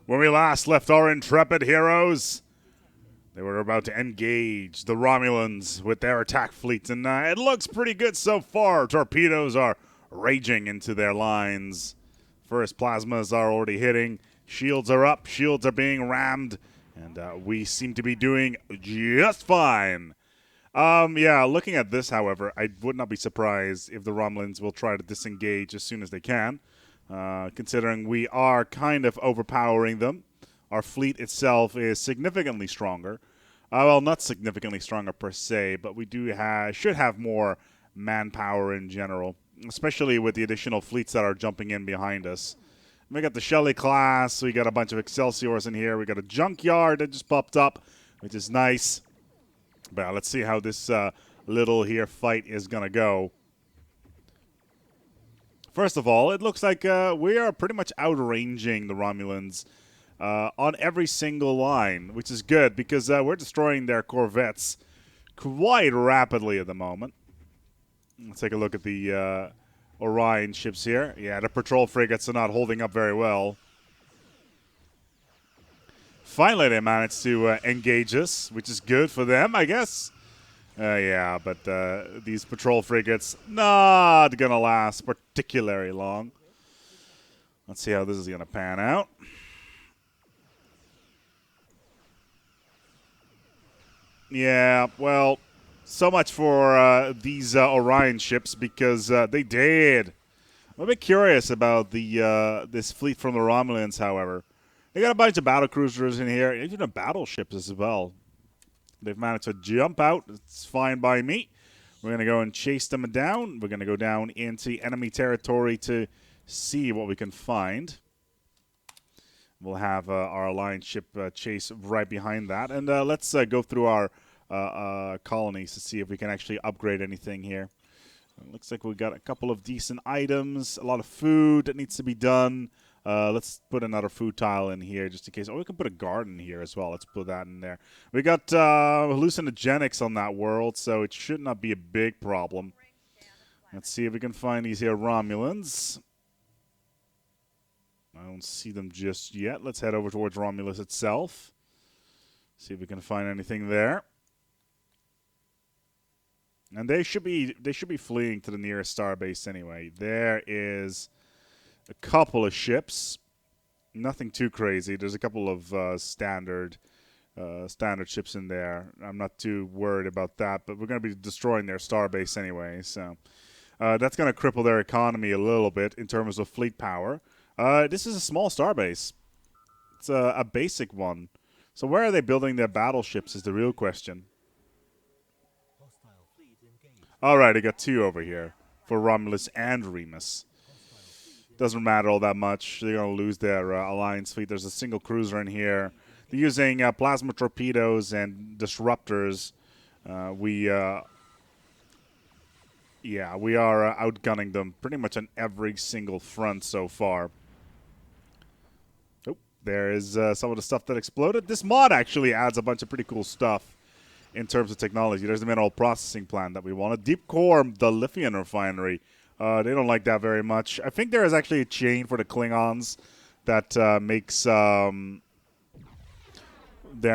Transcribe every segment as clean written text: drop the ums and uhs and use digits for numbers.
When we last left our intrepid heroes, they were about to engage the Romulans with their attack fleet, and it looks pretty good so far. Torpedoes are raging into their lines. First plasmas are already hitting. Shields are up. Shields are being rammed. And we seem to be doing just fine. Yeah, looking at this, however, I would not be surprised if the Romulans will try to disengage as soon as they can, considering we are kind of overpowering them. Our fleet itself is significantly stronger. Well, not significantly stronger per se, but we should have more manpower in general, especially with the additional fleets that are jumping in behind us. We got the Shelley class. We got a bunch of Excelsiors in here. We got a junkyard that just popped up, which is nice. But let's see how this little here fight is going to go. First of all, it looks like we are pretty much outranging the Romulans on every single line, which is good because we're destroying their corvettes quite rapidly at the moment. Let's take a look at the Orion ships here. Yeah, the patrol frigates are not holding up very well. Finally, they managed to engage us, which is good for them, I guess. Yeah, but these patrol frigates not going to last particularly long. Let's see how this is going to pan out. Yeah, well, so much for these Orion ships because they did. I'm a bit curious about the this fleet from the Romulans, however. They got a bunch of battle cruisers in here, even battleships as well. They've managed to jump out. It's fine by me. We're going to go and chase them down. We're going to go down into enemy territory to see what we can find. We'll have our alliance ship chase right behind that. And let's go through our colonies to see if we can actually upgrade anything here. It looks like we got a couple of decent items, a lot of food that needs to be done. Let's put another food tile in here just in case. Oh, we can put a garden here as well. Let's put that in there. We got hallucinogenics on that world, so it should not be a big problem. Let's see if we can find these here Romulans. I don't see them just yet. Let's head over towards Romulus itself. See if we can find anything there. And they should be fleeing to the nearest starbase anyway. There is a couple of ships. Nothing too crazy. There's a couple of standard ships in there. I'm not too worried about that, but we're going to be destroying their starbase anyway. So that's going to cripple their economy a little bit in terms of fleet power. This is a small starbase. It's a basic one. So where are they building their battleships is the real question. All right, I got two over here for Romulus and Remus. Doesn't matter all that much. They're going to lose their alliance fleet. There's a single cruiser in here. They're using plasma torpedoes and disruptors. We are outgunning them pretty much on every single front so far. Oh, there is some of the stuff that exploded. This mod actually adds a bunch of pretty cool stuff in terms of technology. There's the mineral processing plant that we wanted. Deep core, the lithium refinery. They don't like that very much. I think there is actually a chain for the Klingons that makes their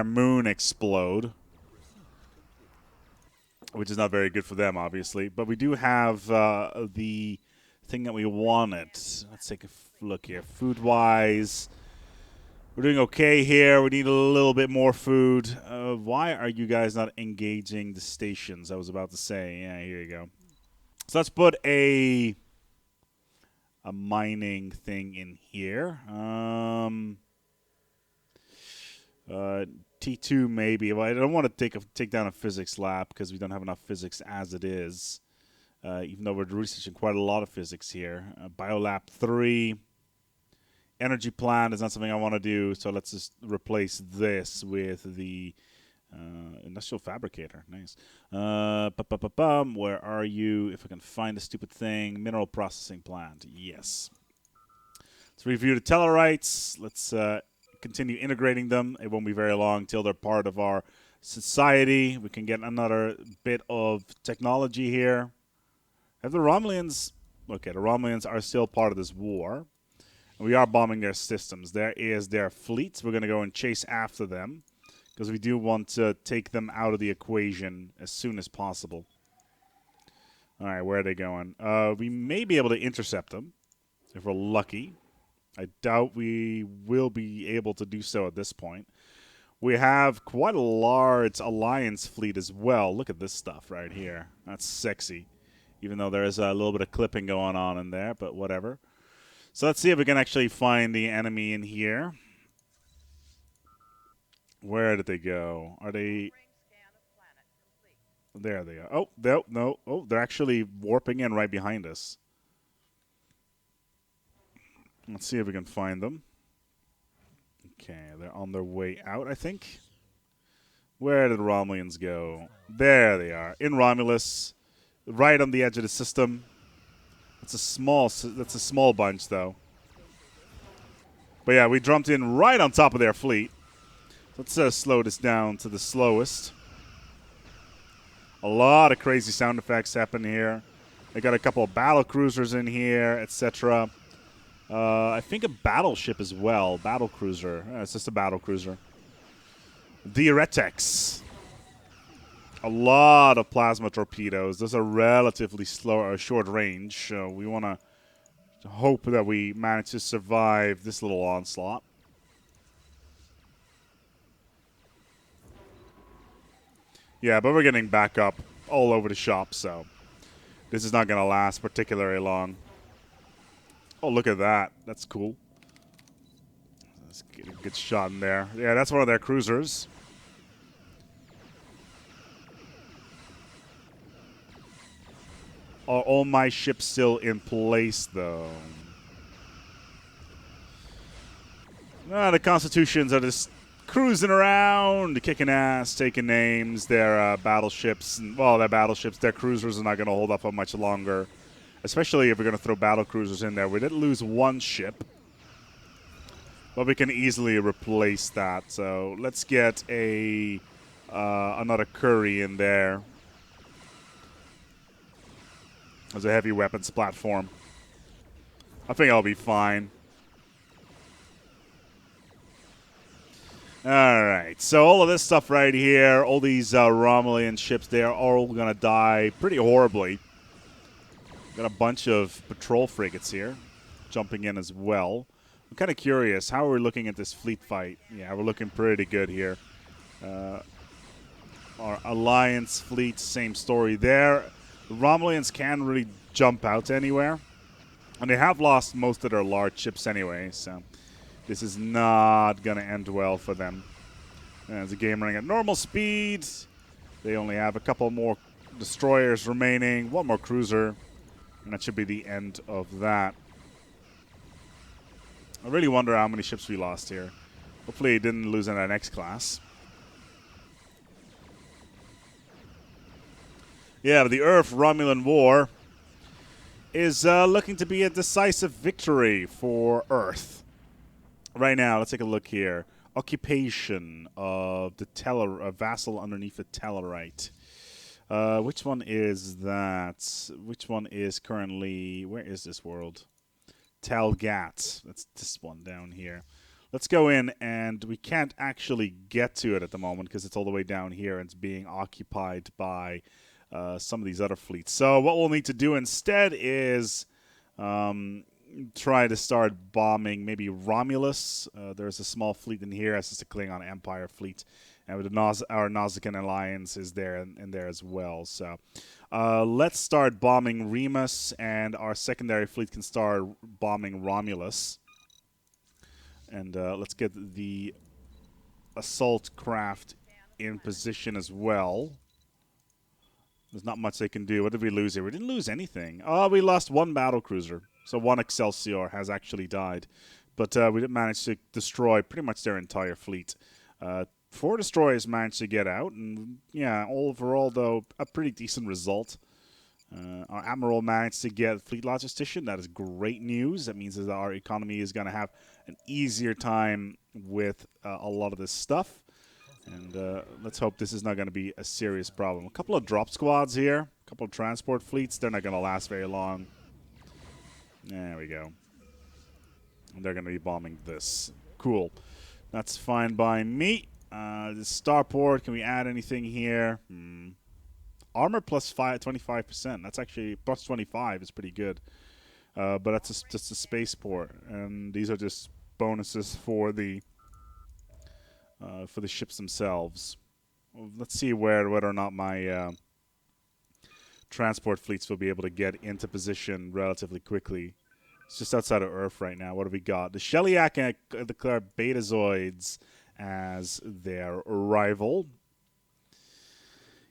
moon explode, which is not very good for them, obviously. But we do have the thing that we wanted. Let's take a look here. Food-wise, we're doing okay here. We need a little bit more food. Why are you guys not engaging the stations? I was about to say. Yeah, here you go. So let's put a mining thing in here. T2 maybe. Well, I don't want to take down a physics lab because we don't have enough physics as it is. Even though we're researching quite a lot of physics here. Biolab 3. Energy plant is not something I want to do, so let's just replace this with the industrial fabricator. Nice. Where are you? If I can find the stupid thing. Mineral processing plant. Yes. Let's review the Tellarites. Let's continue integrating them. It won't be very long till they're part of our society. We can get another bit of technology here. Have the Romulans... Okay, the Romulans are still part of this war. We are bombing their systems. There is their fleet. We're going to go and chase after them because we do want to take them out of the equation as soon as possible. All right, where are they going? We may be able to intercept them if we're lucky. I doubt we will be able to do so at this point. We have quite a large alliance fleet as well. Look at this stuff right here. That's sexy. Even though there is a little bit of clipping going on in there, but whatever. So let's see if we can actually find the enemy in here. Where did they go? Are they... There they are. Oh, no. Oh, they're actually warping in right behind us. Let's see if we can find them. Okay, they're on their way out, I think. Where did the Romulans go? There they are. In Romulus. Right on the edge of the system. That's a small bunch, though. But yeah, we jumped in right on top of their fleet. Let's slow this down to the slowest. A lot of crazy sound effects happen here. They got a couple of battle cruisers in here, etc. I think a battleship as well. Battle cruiser. It's just a battle cruiser. Diuretics. A lot of plasma torpedoes. Those are relatively slow or short range. So we want to hope that we manage to survive this little onslaught. Yeah, but we're getting back up all over the shop, so this is not going to last particularly long. Oh, look at that. That's cool. Let's get a good shot in there. Yeah, that's one of their cruisers. Are all my ships still in place, though? The Constitutions are just cruising around, kicking ass, taking names. Their battleships, their cruisers are not going to hold up for much longer. Especially if we're going to throw battle cruisers in there. We did lose one ship, but we can easily replace that. So let's get a another Curry in there as a heavy weapons platform. I think I'll be fine. All right, so all of this stuff right here, all these Romulan ships, they are all going to die pretty horribly. Got a bunch of patrol frigates here jumping in as well. I'm kind of curious. How are we looking at this fleet fight? Yeah, we're looking pretty good here. Our Alliance fleet, same story there. The Romulans can't really jump out anywhere. And they have lost most of their large ships anyway, so this is not going to end well for them. As the game running at normal speed, they only have a couple more destroyers remaining, one more cruiser. And that should be the end of that. I really wonder how many ships we lost here. Hopefully it didn't lose in our next class. Yeah, but the Earth-Romulan War is looking to be a decisive victory for Earth. Right now, let's take a look here. Occupation of the vassal underneath the Tellarite. Which one is that? Which one is currently... Where is this world? Talgat. That's this one down here. Let's go in, and we can't actually get to it at the moment because it's all the way down here and it's being occupied by some of these other fleets. So what we'll need to do instead is try to start bombing maybe Romulus. There's a small fleet in here. It's just a Klingon Empire fleet. And with our Nausicaan Alliance is there in there as well. So let's start bombing Remus, and our secondary fleet can start bombing Romulus. And let's get the assault craft in position as well. There's not much they can do. What did we lose here? We didn't lose anything. Oh, we lost one battle cruiser. So one Excelsior has actually died. But we did manage to destroy pretty much their entire fleet. 4 destroyers managed to get out, and yeah, overall, though, a pretty decent result. Our Admiral managed to get Fleet Logistician. That is great news. That means that our economy is going to have an easier time with a lot of this stuff. And let's hope this is not going to be a serious problem. A couple of drop squads here, a couple of transport fleets. They're not going to last very long. There we go. They're going to be bombing this. Cool. That's fine by me. The starport, can we add anything here? Armor plus 25%. That's actually plus 25 is pretty good. But that's just a spaceport, and these are just bonuses for the ships themselves. Well, let's see whether or not my transport fleets will be able to get into position relatively quickly. It's just outside of Earth right now. What have we got? The Shellyak declare Betazoids as their rival.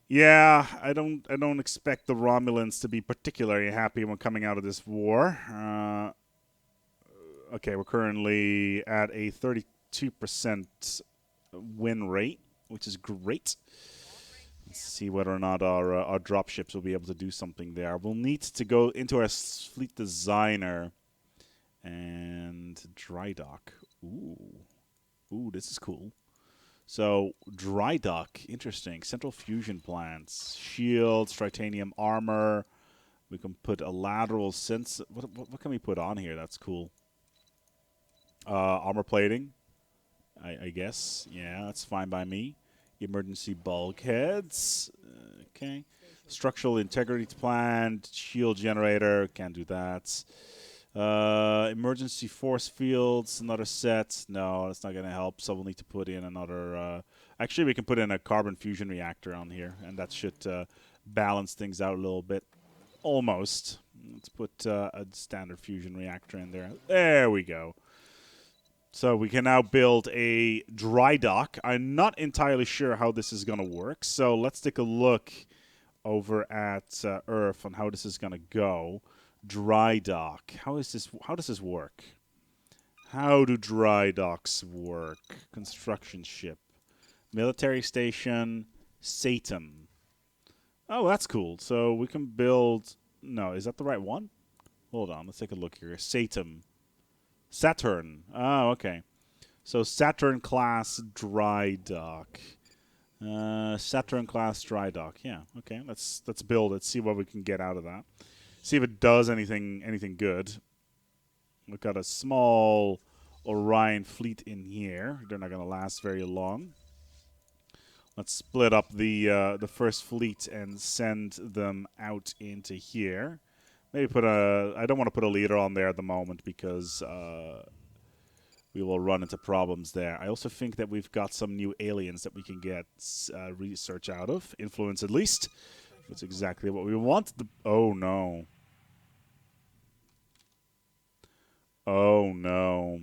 Yeah, I don't expect the Romulans to be particularly happy when coming out of this war. Okay, we're currently at a 32% win rate, which is great. Let's see whether or not our dropships will be able to do something there. We'll need to go into our fleet designer and dry dock. Ooh, this is cool. So, dry dock, interesting. Central fusion plants, shields, titanium armor. We can put a lateral sense. What can we put on here? That's cool. Armor plating, I guess. Yeah, that's fine by me. Emergency bulkheads. Okay. Structural integrity plant, shield generator. Can't do that. Emergency force fields, another set. No, that's not going to help. So we'll need to put in another. Actually, we can put in a carbon fusion reactor on here, and that should balance things out a little bit. Almost. Let's put a standard fusion reactor in there. There we go. So we can now build a dry dock. I'm not entirely sure how this is going to work. So let's take a look over at Earth on how this is going to go. Dry dock. How does this work? How do dry docks work? Construction ship. Military station. Satan. Oh, that's cool. So we can build... No, is that the right one? Hold on. Let's take a look here. Satan. Saturn. Oh, okay. So Saturn class dry dock. Saturn class dry dock. Yeah. Okay. Let's build it. See what we can get out of that. See if it does anything good. We've got a small Orion fleet in here. They're not going to last very long. Let's split up the first fleet and send them out into here. Maybe put a... I don't want to put a leader on there at the moment because we will run into problems there. I also think that we've got some new aliens that we can get research out of. Influence at least. That's exactly what we want. Oh, no. Oh, no.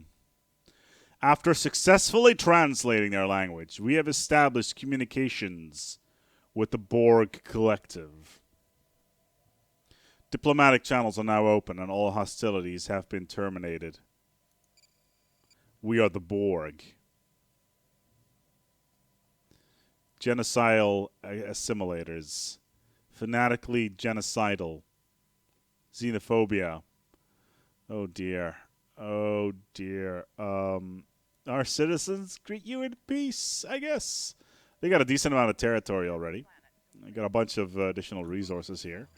After successfully translating their language, we have established communications with the BORG Collective. Diplomatic channels are now open and all hostilities have been terminated. We are the BORG. Genocidal assimilators. Fanatically genocidal. Xenophobia. Oh dear. Oh dear. Our citizens greet you in peace, I guess. They got a decent amount of territory already. They got a bunch of additional resources here.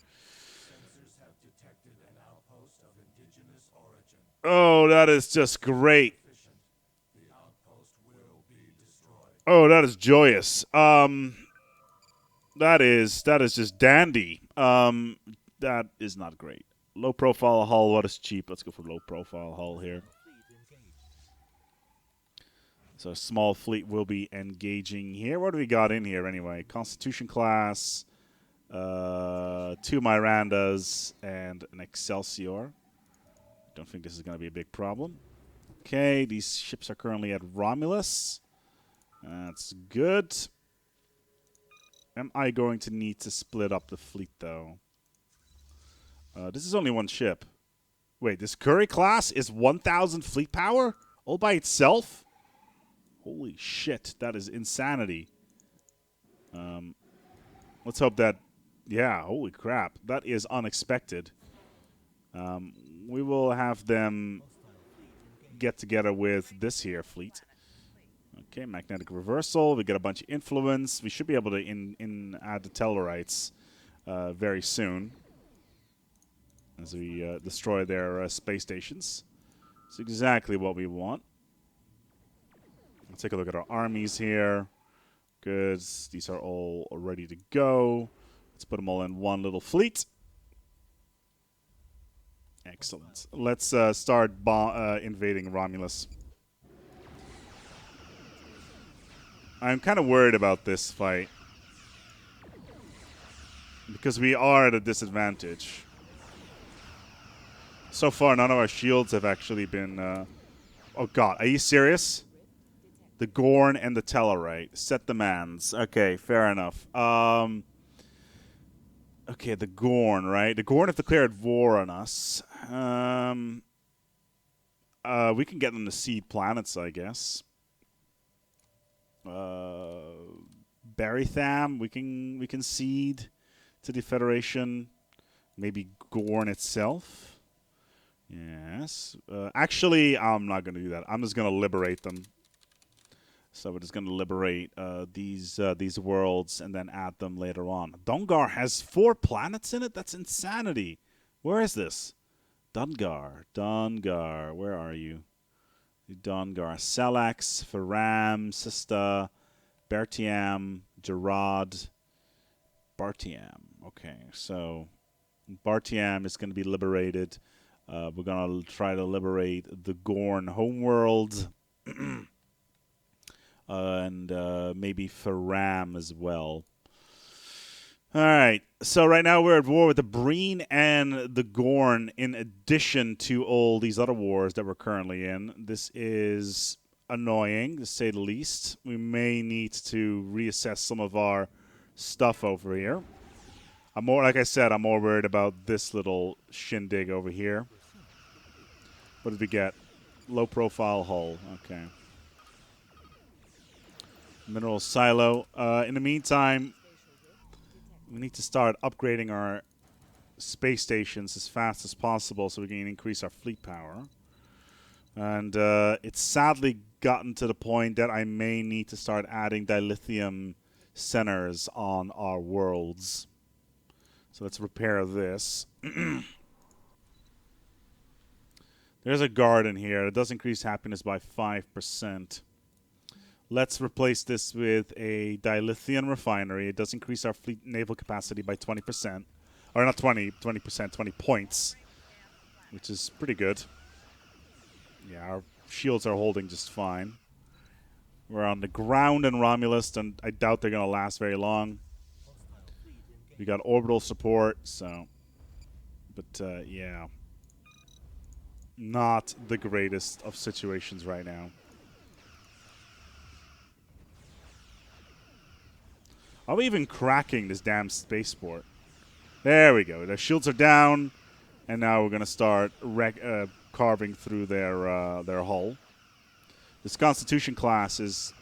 Oh, that is just great. Oh, that is joyous. That is just dandy. That is not great. Low profile hull, what is cheap? Let's go for low profile hull here. So a small fleet will be engaging here. What do we got in here anyway? Constitution class, 2 Mirandas, and an Excelsior. Don't think this is going to be a big problem. Okay, these ships are currently at Romulus. That's good. Am I going to need to split up the fleet, though? This is only one ship. Wait, this Curry class is 1,000 fleet power? All by itself? Holy shit, that is insanity. Let's hope that... Yeah, holy crap. That is unexpected. We will have them get together with this here fleet. Okay, magnetic reversal. We get a bunch of influence. We should be able to add the Tellarites very soon as we destroy their space stations. It's exactly what we want. Let's take a look at our armies here. Good. These are all ready to go. Let's put them all in one little fleet. Excellent. Let's start invading Romulus. I'm kind of worried about this fight because we are at a disadvantage. So far, none of our shields have actually been... Oh, God. Are you serious? The Gorn and the Tellarite. Set demands. Okay, fair enough. Okay, the Gorn, right? The Gorn have declared war on us. We can get them to seed planets, I guess. Barrytham, we can seed to the Federation. Maybe Gorn itself. Yes. Actually, I'm not going to do that. I'm just going to liberate them. So we're just going to liberate these worlds and then add them later on. Dongar has 4 planets in it? That's insanity. Where is this? Dungar. Where are you? Dongar. Selax, Faram, Sista, Bertiam, Gerard, Bartiam. Okay, so Bartiam is going to be liberated. We're going to try to liberate the Gorn homeworld. And maybe Faram as well. All right. So right now we're at war with the Breen and the Gorn in addition to all these other wars that we're currently in. This is annoying, to say the least. We may need to reassess some of our stuff over here. Like I said, I'm more worried about this little shindig over here. What did we get? Low profile hull. Okay. Mineral silo. In the meantime, we need to start upgrading our space stations as fast as possible so we can increase our fleet power. And it's sadly gotten to the point that I may need to start adding dilithium centers on our worlds. So let's repair this. There's a garden here. It does increase happiness by 5%. Let's replace this with a dilithium refinery. It does increase our fleet naval capacity by 20%. Or not 20%, 20 points. Which is pretty good. Yeah, our shields are holding just fine. We're on the ground in Romulus, and I doubt they're going to last very long. We got orbital support, so... But, yeah. Not the greatest of situations right now. Are we even cracking this damn spaceport? There we go. Their shields are down, and now we're going to start carving through their hull. This Constitution class is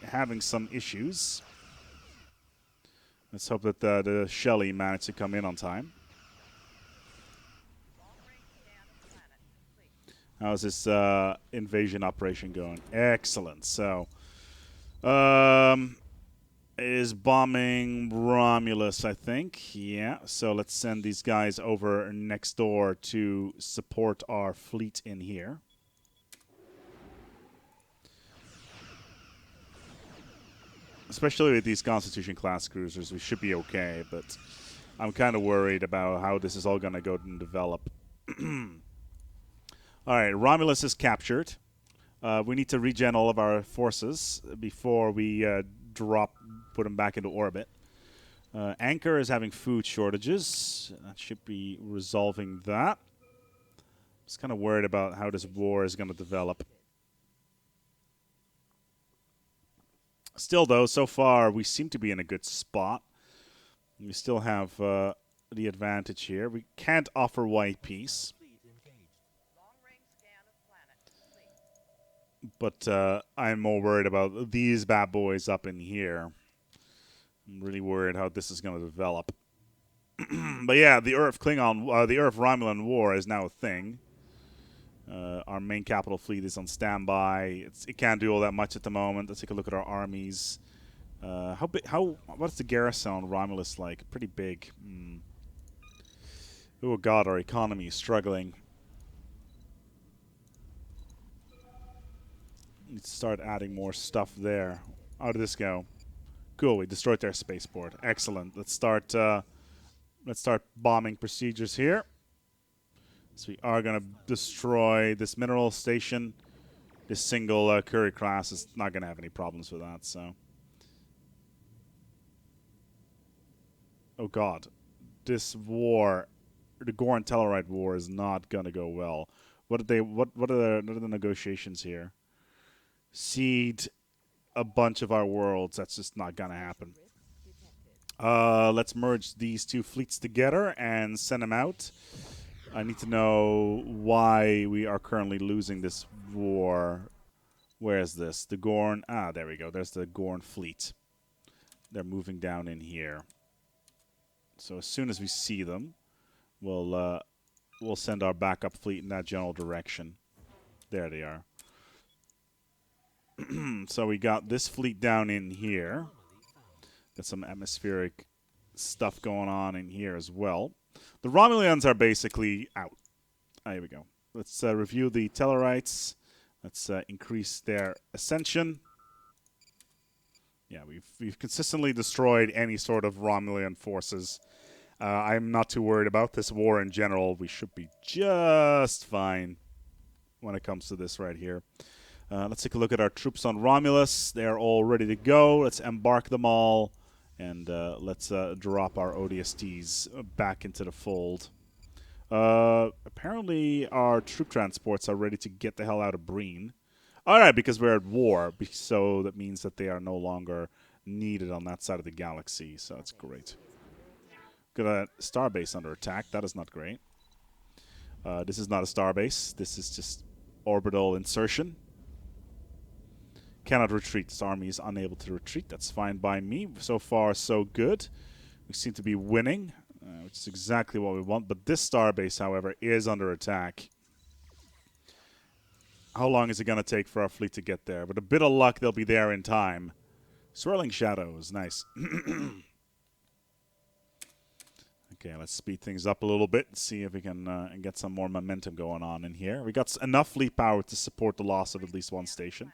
having some issues. Let's hope that the Shelley managed to come in on time. How's this invasion operation going? Excellent. So, is bombing Romulus, I think. Yeah, so let's send these guys over next door to support our fleet in here. Especially with these Constitution-class cruisers, we should be okay, but I'm kind of worried about how this is all going to go and develop. All right, Romulus is captured. We need to regen all of our forces before we put them back into orbit. Anchor is having food shortages. That should be resolving that. Just kind of worried about how this war is going to develop. Still, though, so far we seem to be in a good spot. We still have the advantage here. We can't offer white peace. But I'm more worried about these bad boys up in here. I'm really worried how this is going to develop. But yeah, the Earth-Romulan War is now a thing. Our main capital fleet is on standby. It can't do all that much at the moment. Let's take a look at our armies. What's the garrison on Romulus like? Pretty big. Oh god, our economy is struggling. Need to start adding more stuff there. How did this go? Cool, we destroyed their spaceport. Excellent. Let's start bombing procedures here. So we are gonna destroy this mineral station. This single Curry class is not gonna have any problems with that. So, oh god, this war, the Goran Tellarite war, is not gonna go well. What are the negotiations here? Cede a bunch of our worlds. That's just not gonna happen. Let's merge these two fleets together and send them out. I need to know why we are currently losing this war. Where is this? The Gorn. Ah, there we go. There's the Gorn fleet. They're moving down in here. So as soon as we see them, we'll send our backup fleet in that general direction. There they are. So we got this fleet down in here. Got some atmospheric stuff going on in here as well. The Romulans are basically out. Ah, here we go. Let's review the Tellarites. Let's increase their ascension. Yeah, we've consistently destroyed any sort of Romulan forces. I'm not too worried about this war in general. We should be just fine when it comes to this right here. Let's take a look at our troops on Romulus. They're all ready to go. Let's embark them all. And let's drop our ODSTs back into the fold. Apparently our troop transports are ready to get the hell out of Breen. Alright, because we're at war. So that means that they are no longer needed on that side of the galaxy. So that's great. Got a starbase under attack. That is not great. This is not a starbase. This is just orbital insertion. Cannot retreat. This army is unable to retreat. That's fine by me. So far, so good. We seem to be winning, which is exactly what we want. But this starbase, however, is under attack. How long is it going to take for our fleet to get there? With a bit of luck, they'll be there in time. Swirling Shadows. Nice. Okay, let's speed things up a little bit and see if we can get some more momentum going on in here. We got enough fleet power to support the loss of at least one station.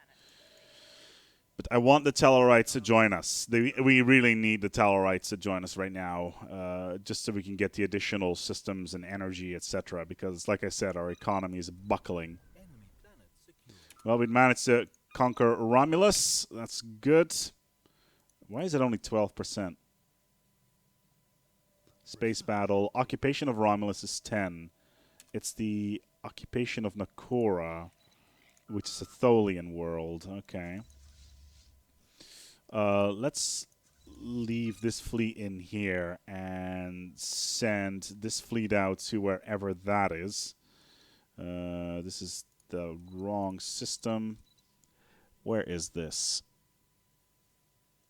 But I want the Tellarites to join us. We really need the Tellarites to join us right now, just so we can get the additional systems and energy, etc. Because, like I said, our economy is buckling. Well, we managed to conquer Romulus. That's good. Why is it only 12%? Space battle. Occupation of Romulus is 10. It's the occupation of Nakora, which is a Tholian world. Okay. Let's leave this fleet in here and send this fleet out to wherever that is. This is the wrong system. Where is this?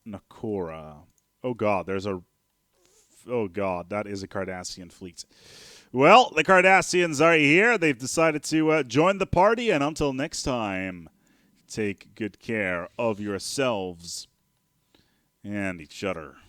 Nakora. Oh god, there's a... Oh god, that is a Cardassian fleet. Well, the Cardassians are here. They've decided to join the party, and until next time, take good care of yourselves and each other.